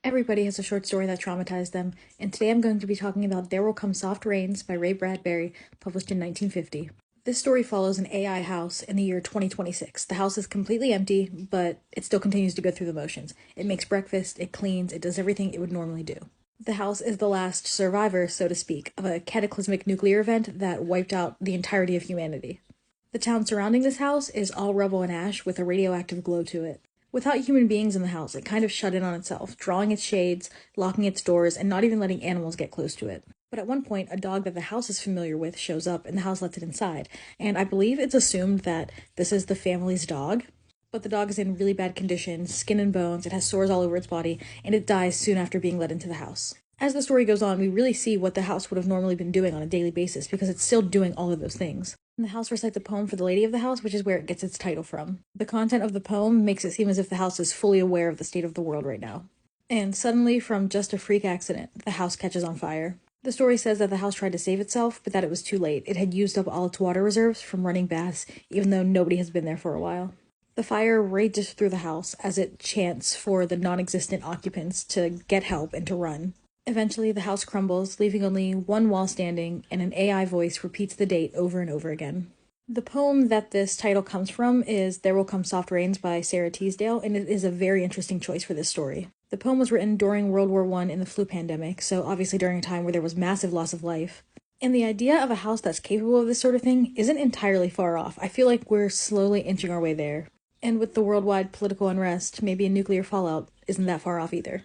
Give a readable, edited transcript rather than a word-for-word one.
Everybody has a short story that traumatized them, and today I'm going to be talking about There Will Come Soft Rains by Ray Bradbury, published in 1950. This story follows an AI house in the year 2026. The house is completely empty, but it still continues to go through the motions. It makes breakfast, it cleans, it does everything it would normally do. The house is the last survivor, so to speak, of a cataclysmic nuclear event that wiped out the entirety of humanity. The town surrounding this house is all rubble and ash with a radioactive glow to it. Without human beings in the house, it kind of shut in on itself, drawing its shades, locking its doors, and not even letting animals get close to it. But at one point, a dog that the house is familiar with shows up and the house lets it inside, and I believe it's assumed that this is the family's dog. But the dog is in really bad condition, skin and bones, it has sores all over its body, and it dies soon after being let into the house. As the story goes on, we really see what the house would have normally been doing on a daily basis because it's still doing all of those things. And the house recites a poem for the lady of the house, which is where it gets its title from. The content of the poem makes it seem as if the house is fully aware of the state of the world right now. And suddenly, from just a freak accident, the house catches on fire. The story says that the house tried to save itself, but that it was too late. It had used up all its water reserves from running baths, even though nobody has been there for a while. The fire rages through the house as it chants for the non-existent occupants to get help and to run. Eventually, the house crumbles, leaving only one wall standing, and an AI voice repeats the date over and over again. The poem that this title comes from is There Will Come Soft Rains by Sara Teasdale, and it is a very interesting choice for this story. The poem was written during World War I in the flu pandemic, so obviously during a time where there was massive loss of life. And the idea of a house that's capable of this sort of thing isn't entirely far off. I feel like we're slowly inching our way there. And with the worldwide political unrest, maybe a nuclear fallout isn't that far off either.